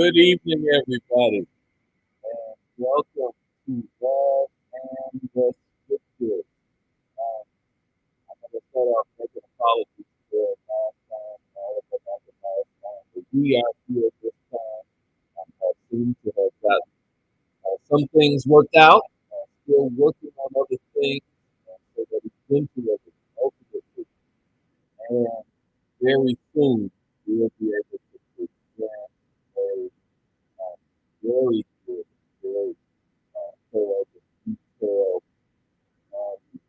Good evening, everybody, and welcome to Love and the Scriptures. Um, I'm going to start off making apologies for last time, all of the last time, but we are here this time. I seem to have got some things worked out, still working on other things, so that eventually, ultimately, and very soon, we'll be able to present a very good, very thorough, detailed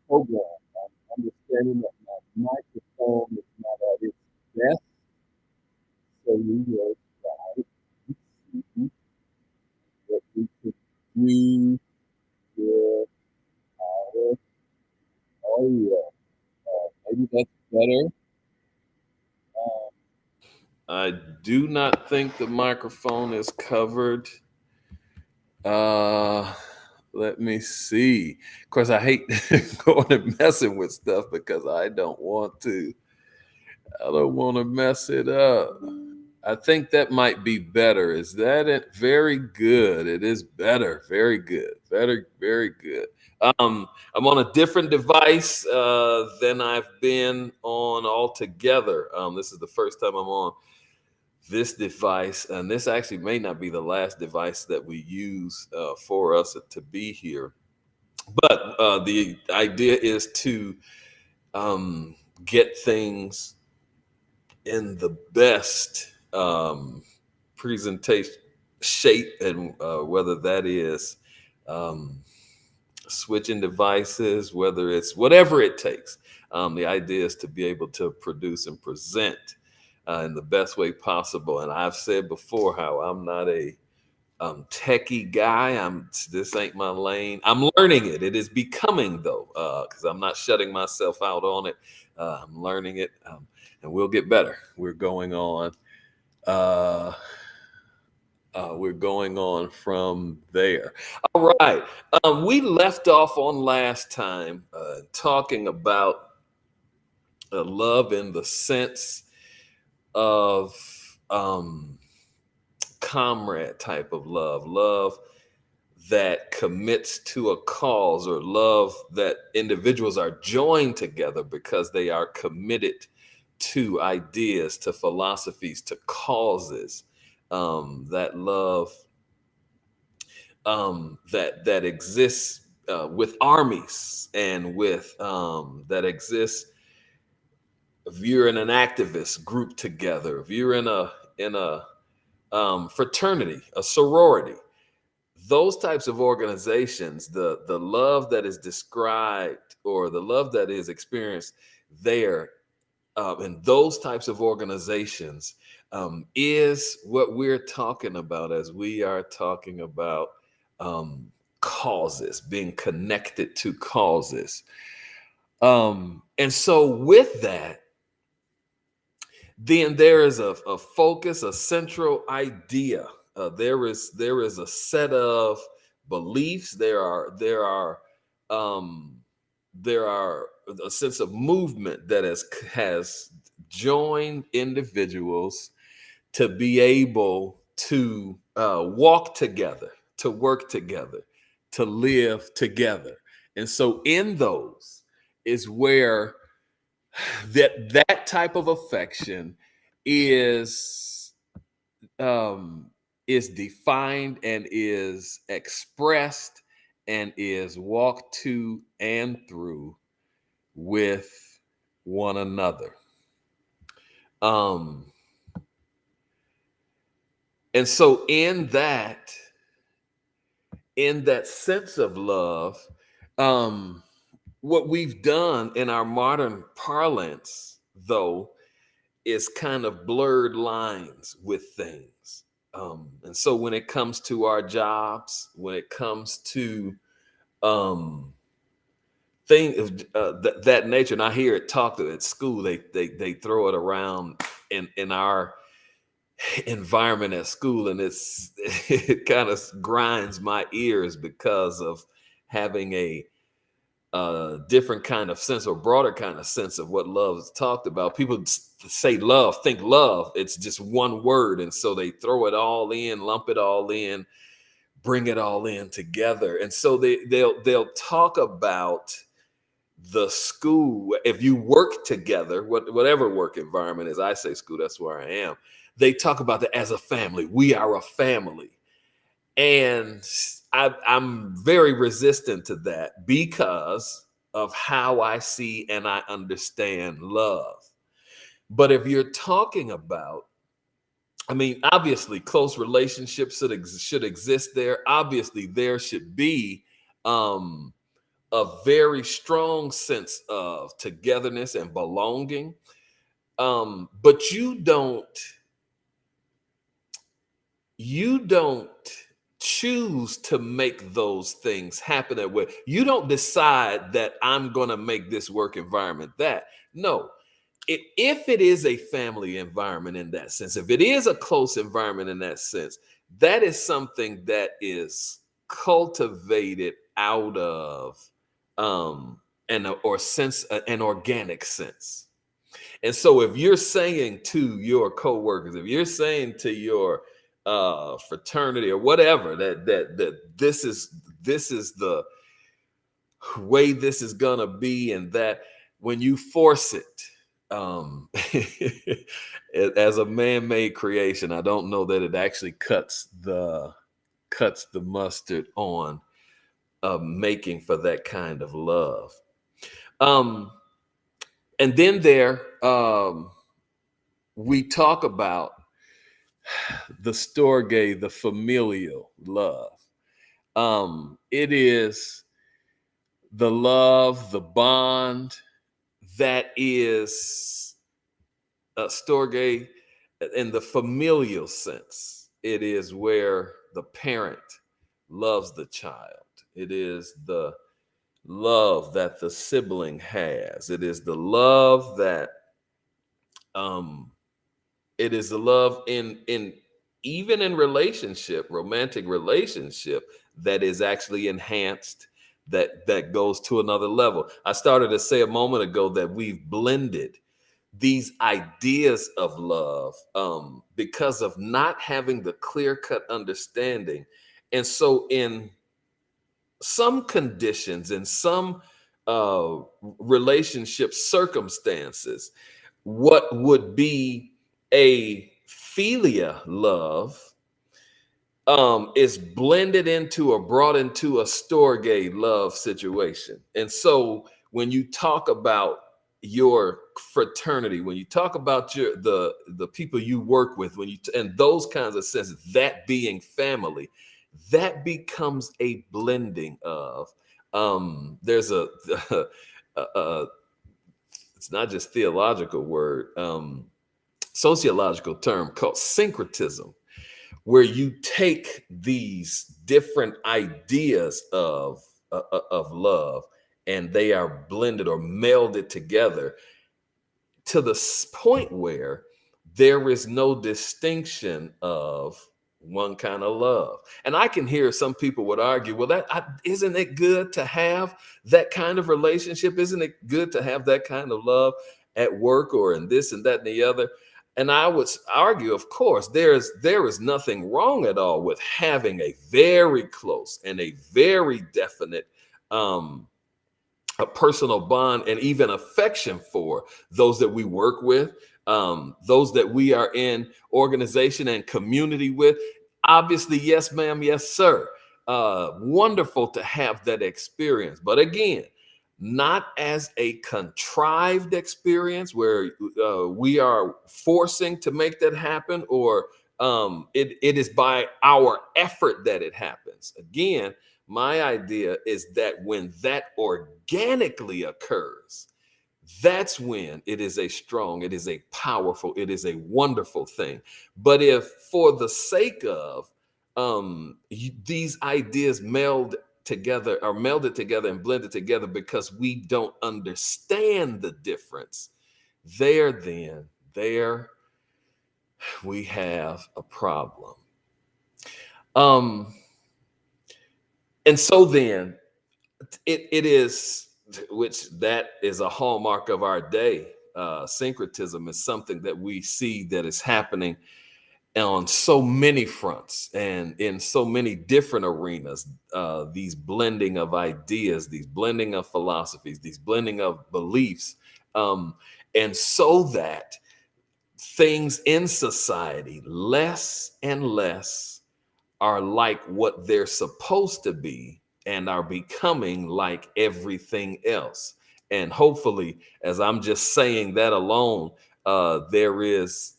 program. I'm understanding that my microphone is not at its best, so we will try to see what we can do with our audio. Maybe that's better. I do not think the microphone is covered. Uh, Let me see. Of course, I hate going and messing with stuff because I don't want to. I don't want to mess it up. I think that might be better. Is that it? Very good. It is better. Very good. Better. Very good. I'm on a different device than I've been on altogether. This is the first time I'm on this device, and this actually may not be the last device that we use for us to be here. But the idea is to um, get things in the best presentation shape, and whether that is um, switching devices, whether it's whatever it takes. The idea is to be able to produce and present in the best way possible. And I've said before how I'm not a techie guy. This ain't my lane. I'm learning it. It is becoming though, because I'm not shutting myself out on it. I'm learning it, and we'll get better. Uh, we're going on from there. All right. We left off on last time talking about love in the sense of comrade type of love that commits to a cause, or love that individuals are joined together because they are committed to ideas, to philosophies, to causes. That love that exists with armies, and with that exists if you're in an activist group together, if you're in a fraternity, a sorority, those types of organizations, the love that is described, or the love that is experienced there in those types of organizations, is what we're talking about as we are talking about causes, being connected to causes. And so with that, then there is a focus, a central idea. There is a set of beliefs. Um, there are a sense of movement that has joined individuals to be able to walk together, to work together, to live together. And so in those is where that type of affection is um is defined and is expressed and is walked to and through with one another. um and so in that sense of love, um what we've done in our modern parlance, though, is kind of blurred lines with things. And so when it comes to our jobs, when it comes to um, things of that nature, and I hear it talked at school, they throw it around in our environment at school, and it kind of grinds my ears because of having a different kind of sense, or broader kind of sense of what love is talked about. People say love, think love. It's just one word. And so they throw it all in, lump it all in, bring it all in together. And so they'll talk about the school. If you work together, whatever work environment is, I say school, that's where I am. They talk about that as a family. We are a family. And I'm very resistant to that because of how I see and I understand love. But if you're talking about, I mean, obviously, close relationships should exist there. Obviously, there should be um, a very strong sense of togetherness and belonging. But you don't choose to make those things happen that way. You don't decide that I'm going to make this work environment that. No, if it is a family environment in that sense, if it is a close environment in that sense, that is something that is cultivated out of an organic sense. And so if you're saying to your coworkers, if you're saying to your fraternity or whatever that this is the way this is gonna be, and that when you force it, as a man-made creation, I don't know that it actually cuts the mustard on making for that kind of love. Um, and then we talk about the storge, the familial love. It is the love, the bond that is storge in the familial sense. It is where the parent loves the child. It is the love that the sibling has. It is the love that um it is the love in even in relationship, romantic relationship, that is actually enhanced, that goes to another level. I started to say a moment ago that we've blended these ideas of love because of not having the clear cut understanding. And so in some conditions, in some uh, relationship circumstances, what would be a philia love is blended into or brought into a storge love situation. And so when you talk about your fraternity, when you talk about the people you work with, and those kinds of senses, that being family, that becomes a blending of there's a it's not just theological word, sociological term called syncretism, where you take these different ideas of love and they are blended or melded together to the point where there is no distinction of one kind of love. And I can hear some people would argue, well, isn't it good to have that kind of relationship? Isn't it good to have that kind of love at work or in this and that and the other? And I would argue, of course, there is nothing wrong at all with having a very close and a very definite a personal bond and even affection for those that we work with, those that we are in organization and community with. Obviously, yes, ma'am, yes, sir. Wonderful to have that experience. But again, not as a contrived experience where we are forcing to make that happen, or it is by our effort that it happens. Again, my idea is that when that organically occurs, that's when it is a strong, it is a powerful, it is a wonderful thing. But if for the sake of these ideas melded together and blended together because we don't understand the difference, there we have a problem. Um, and so then it is, which that is a hallmark of our day. syncretism is something that we see that is happening on so many fronts and in so many different arenas. These blending of ideas, these blending of philosophies, these blending of beliefs, um, and so that things in society, less and less, are like what they're supposed to be and are becoming like everything else. And hopefully, as I'm just saying that alone, there is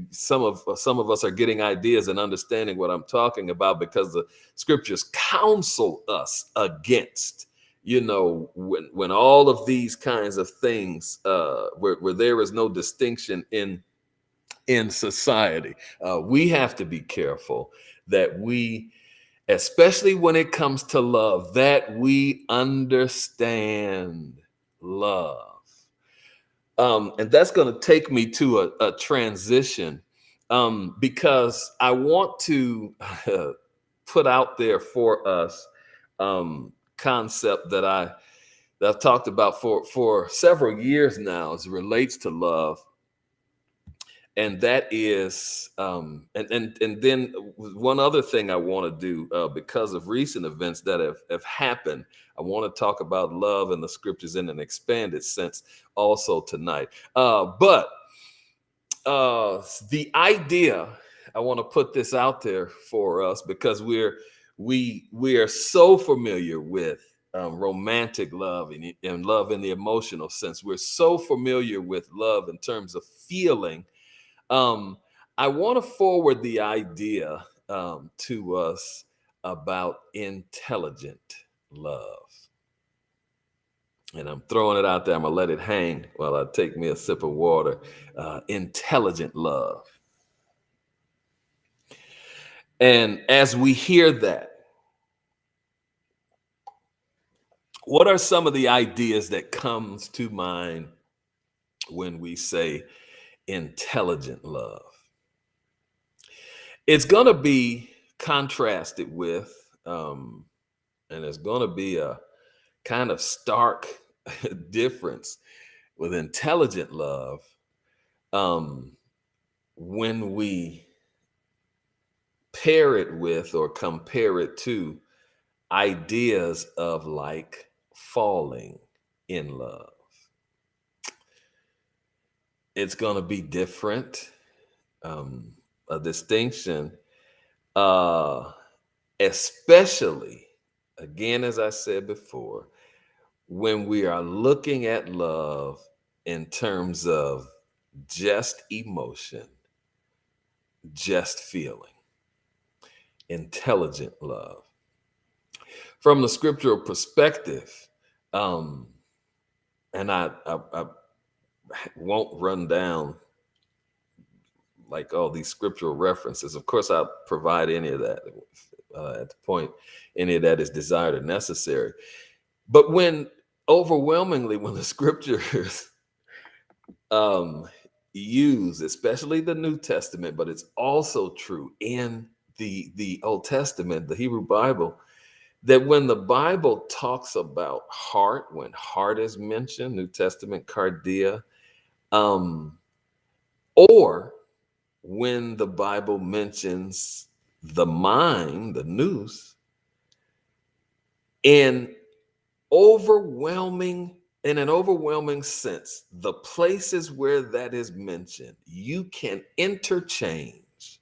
some of us are getting ideas and understanding what I'm talking about, because the scriptures counsel us against, when all of these kinds of things, where there is no distinction in society. We have to be careful that we, especially when it comes to love, that we understand love. And that's going to take me to a transition, because I want to put out there for us, concept that I've talked about for several years now as it relates to love. And that is, and then one other thing I want to do, because of recent events that have happened. I want to talk about love and the scriptures in an expanded sense also tonight. But the idea, I want to put this out there for us, because we are so familiar with romantic love and love in the emotional sense. We're so familiar with love in terms of feeling. um, I want to forward the idea, to us about intelligent love. And I'm throwing it out there. I'm going to let it hang while I take me a sip of water. Intelligent love. And as we hear that, what are some of the ideas that comes to mind when we say intelligent love? It's going to be contrasted with, and it's going to be a kind of stark difference with intelligent love, um, when we pair it with or compare it to ideas of like falling in love. It's going to be different, a distinction, uh, especially, again, as I said before, when we are looking at love in terms of just emotion, just feeling, intelligent love. From the scriptural perspective, um, and I won't run down like all these scriptural references. Of course, I'll provide any of that at the point any of that is desired or necessary. But overwhelmingly, when the scriptures um, use, especially the New Testament, but it's also true in the Old Testament, the Hebrew Bible, that when the Bible talks about heart, when heart is mentioned, New Testament cardia, or when the Bible mentions the mind, the nous, in in an overwhelming sense, the places where that is mentioned, you can interchange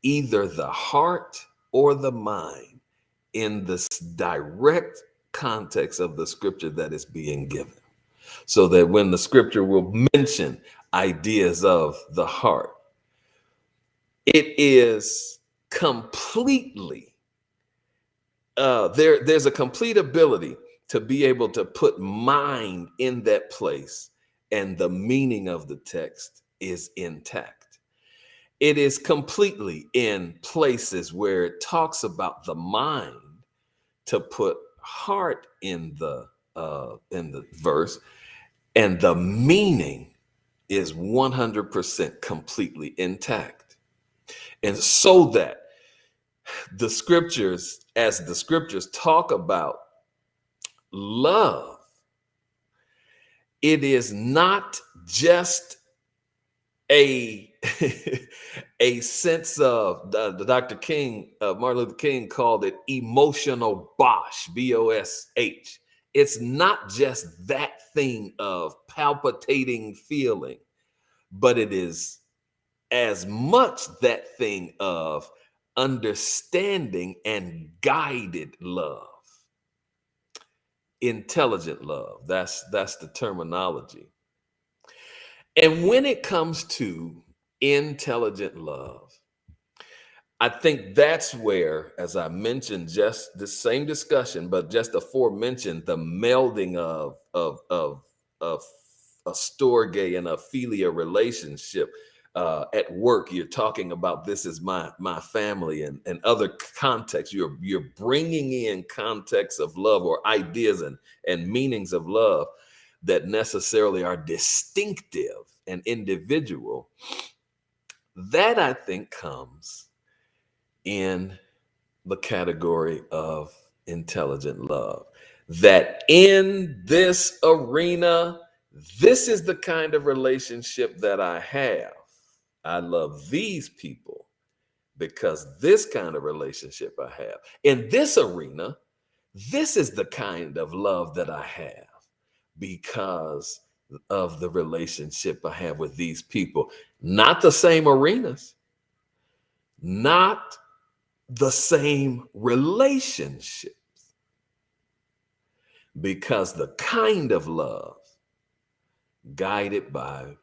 either the heart or the mind in this direct context of the scripture that is being given. So that when the scripture will mention ideas of the heart, it is completely, there's a complete ability to be able to put mind in that place, and the meaning of the text is intact. It is completely in places where it talks about the mind, to put heart in the verse, and the meaning is 100% completely intact. And so that as the scriptures talk about love, It is not just a a sense of the Dr. King, Martin Luther King called it emotional bosh, BOSH. It's not just that thing of palpitating feeling, but it is as much that thing of understanding and guided love, intelligent love. That's the terminology. And when it comes to intelligent love, I think that's where, as I mentioned, just the same discussion, but just aforementioned, the melding of a storge and a philia relationship. At work, you're talking about this is my family, and other contexts. You're bringing in context of love or ideas and meanings of love that necessarily are distinctive and individual. That I think comes in the category of intelligent love. That in this arena, this is the kind of relationship that I have. I love these people because this kind of relationship I have. In this arena, this is the kind of love that I have because of the relationship I have with these people. Not the same arenas, not the same relationship, because the kind of love guided by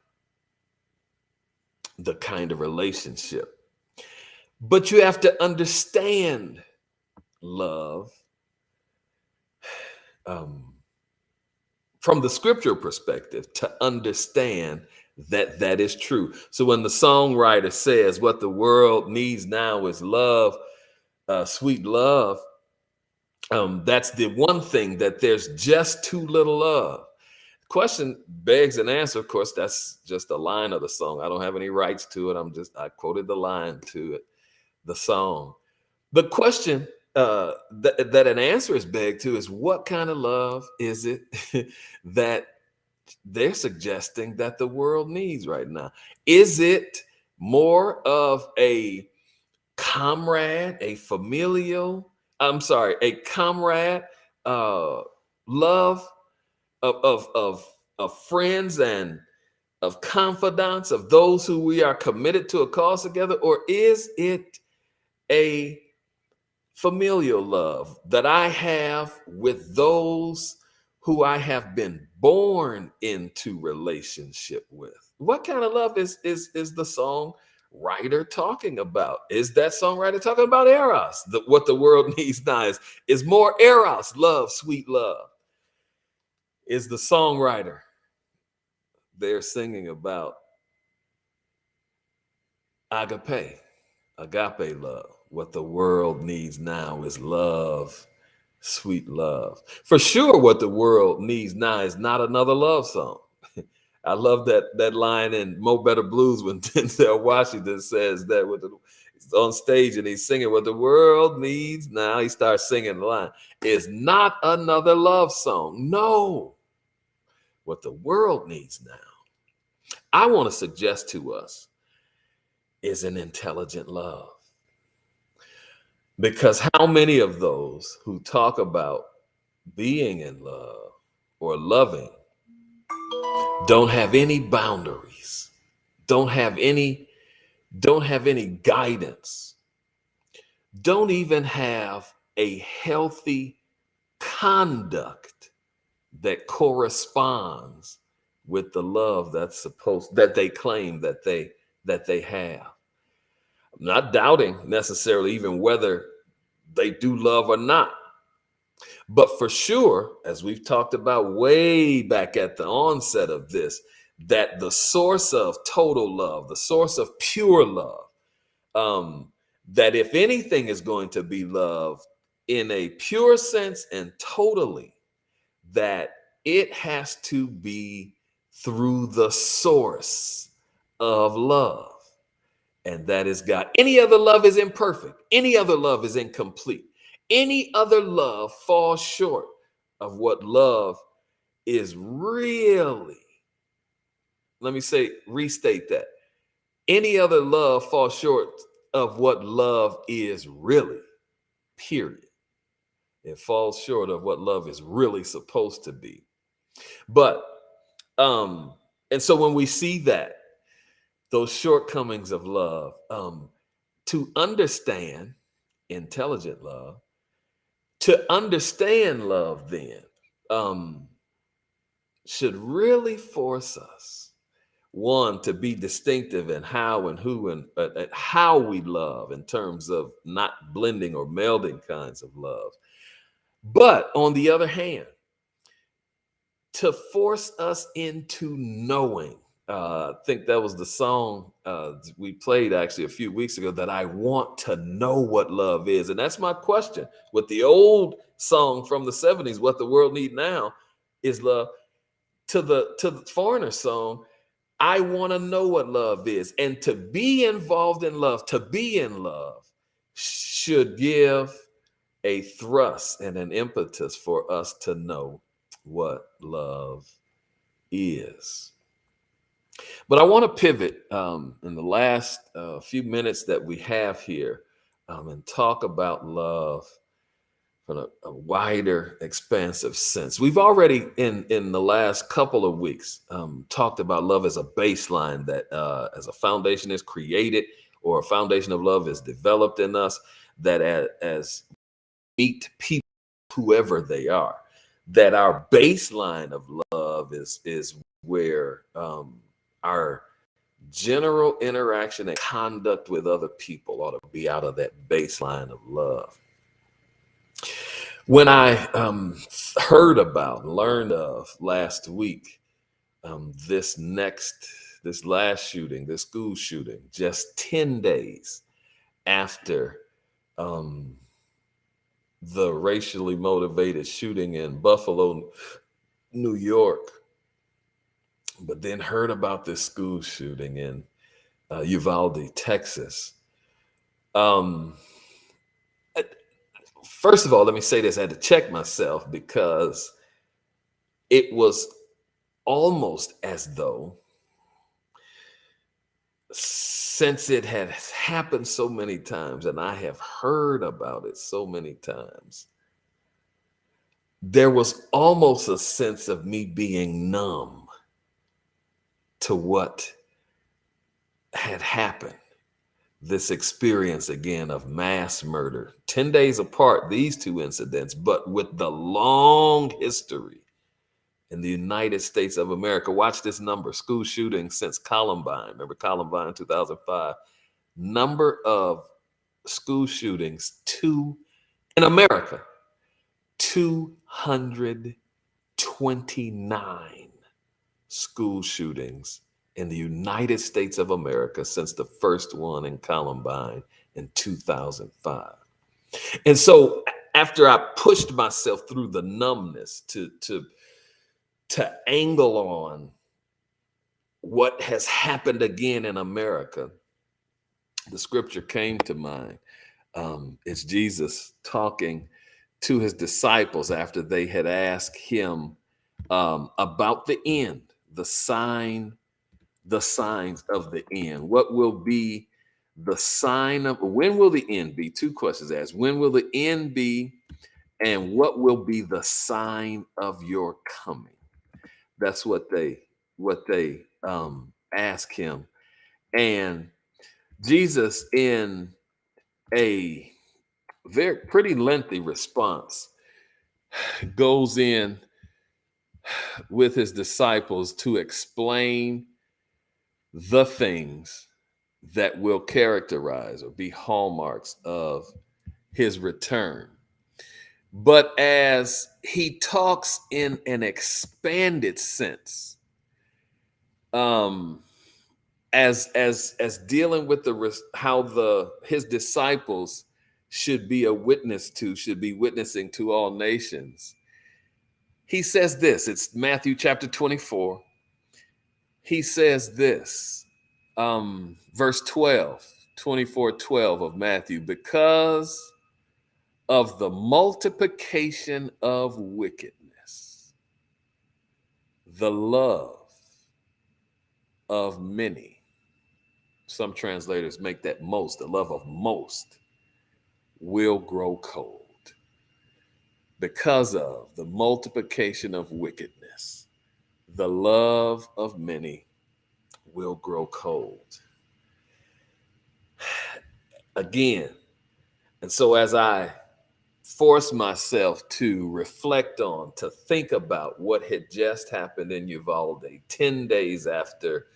the kind of relationship. But you have to understand love um, from the scripture perspective to understand that that is true. So when the songwriter says what the world needs now is love, sweet love, that's the one thing, that there's just too little of. Question begs an answer. Of course, that's just a line of the song. I don't have any rights to it. I quoted the line to it, the song. The question that an answer is begged to is, what kind of love is it that they're suggesting that the world needs right now? Is it more of a comrade, a familial, I'm sorry, a comrade love of friends and of confidants, of those who we are committed to a cause together? Or is it a familial love that I have with those who I have been born into relationship with? What kind of love is the song writer talking about? Is that songwriter talking about eros? What the world needs now is more eros, love, sweet love. Is the songwriter they're singing about agape, agape love? What the world needs now is love, sweet love. For sure, what the world needs now is not another love song. I love that line in Mo Better Blues when Denzel Washington says that he's on stage and he's singing, what the world needs now. He starts singing the line, is not another love song. No, what the world needs now, I want to suggest to us, is an intelligent love. Because how many of those who talk about being in love or loving don't have any boundaries, don't have any guidance, don't even have a healthy conduct that corresponds with the love that they claim that they have? I'm not doubting necessarily even whether they do love or not. But for sure, as we've talked about way back at the onset of this, that the source of total love, the source of pure love, that if anything is going to be love in a pure sense and totally, that it has to be through the source of love. And that is God. Any other love is imperfect. Any other love is incomplete. Any other love falls short of what love is really, let me say, restate that. Any other love falls short of what love is really, period. It falls short of what love is really supposed to be. But, um, and so when we see that, those shortcomings of love, to understand intelligent love, to understand love then, um, should really force us, one, to be distinctive in how and who and how we love in terms of not blending or melding kinds of love. But on the other hand, to force us into knowing. I think that was the song we played actually a few weeks ago, that I want to know what love is. And that's my question with the old song from the 70s, What the World Need Now is Love, to the foreigner song, I want to know what love is. And to be involved in love, to be in love, should give a thrust and an impetus for us to know what love is. But I want to pivot in the last few minutes that we have here, and talk about love from a wider, expansive sense. We've already, in the last couple of weeks, talked about love as a baseline, that as a foundation is created, or a foundation of love is developed in us, that as meet people, whoever they are, that our baseline of love is where our general interaction and conduct with other people ought to be out of that baseline of love. When I heard about, learned of last week, this last shooting, this school shooting, just 10 days after um, the racially motivated shooting in Buffalo, New York, but then heard about this school shooting in Uvalde, Texas. Um, First of all, let me say this: I had to check myself, because it was almost as though, since it had happened so many times and I have heard about it so many times, there was almost a sense of me being numb to what had happened. This experience again of mass murder, 10 days apart, these two incidents, but with the long history in the United States of America. Watch this number: school shootings since Columbine. Remember Columbine, 2005? Number of school shootings, in America, 229 school shootings in the United States of America since the first one in Columbine in 2005. And so after I pushed myself through the numbness to angle on what has happened again in America, the scripture came to mind. It's Jesus talking to his disciples after they had asked him about the end, the signs of the end. What will be the sign of, when will the end be? Two questions asked: when will the end be, and what will be the sign of your coming? That's what they ask him. And Jesus, in a very pretty lengthy response, goes in with his disciples to explain the things that will characterize or be hallmarks of his return. But as he talks in an expanded sense, um, as dealing with how his disciples should be witnessing to all nations, he says this. It's Matthew chapter 24. He says this, verse 12, 24:12 of Matthew: because of the multiplication of wickedness, The love of many, some translators make that most, the love of most, will grow cold because of the multiplication of wickedness. The love of many will grow cold. Again, and so as I force myself to reflect on, to think about what had just happened in Uvalde, 10 days after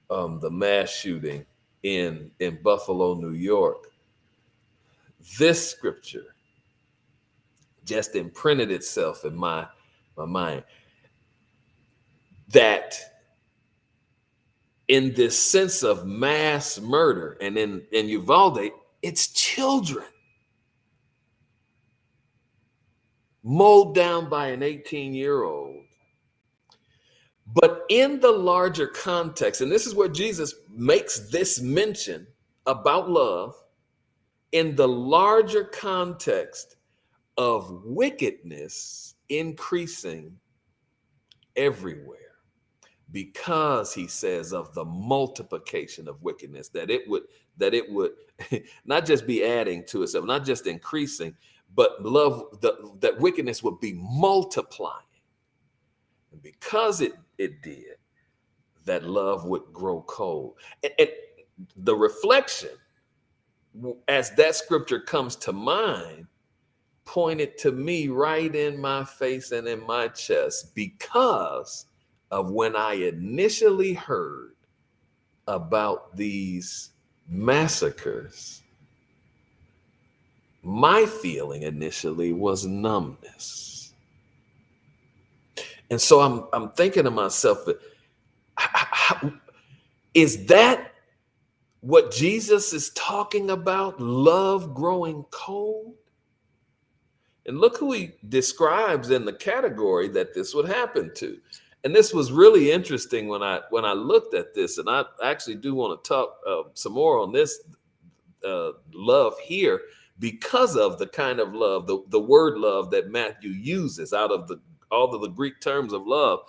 the mass shooting in Buffalo, New York, this scripture just imprinted itself in my mind that in this sense of mass murder, and in Uvalde, it's children mowed down by an 18-year-old. But in the larger context, and this is where Jesus makes this mention about love, in the larger context of wickedness increasing everywhere, because he says of the multiplication of wickedness, that it would not just be adding to itself, not just increasing, but that wickedness would be multiplying. And because it did, that love would grow cold. And the reflection, as that scripture comes to mind, pointed to me right in my face and in my chest, because of when I initially heard about these massacres. My feeling initially was numbness. And so I'm thinking to myself, is that what Jesus is talking about? Love growing cold? And look who he describes in the category that this would happen to. And this was really interesting when I looked at this, and I actually do want to talk some more on this love here, because of the kind of love, the word love that Matthew uses out of all of the Greek terms of love.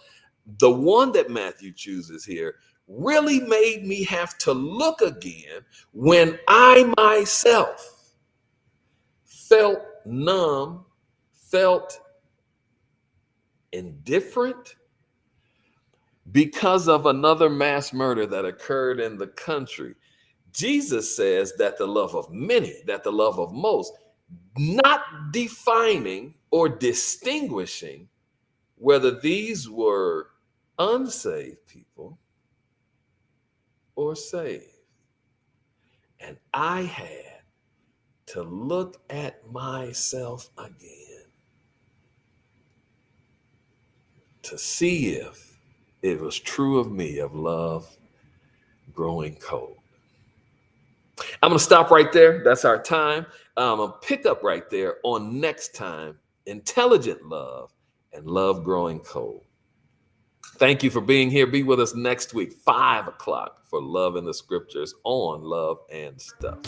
The one that Matthew chooses here really made me have to look again when I myself felt numb, felt indifferent because of another mass murder that occurred in the country. Jesus says that the love of many, that the love of most, not defining or distinguishing whether these were unsaved people or saved. And I had to look at myself again to see if it was true of me, of love growing cold. I'm going to stop right there. That's our time. I'm going to pick up right there on next time: intelligent love and love growing cold. Thank you for being here. Be with us next week, 5 o'clock, for Love in the Scriptures on Love and Stuff.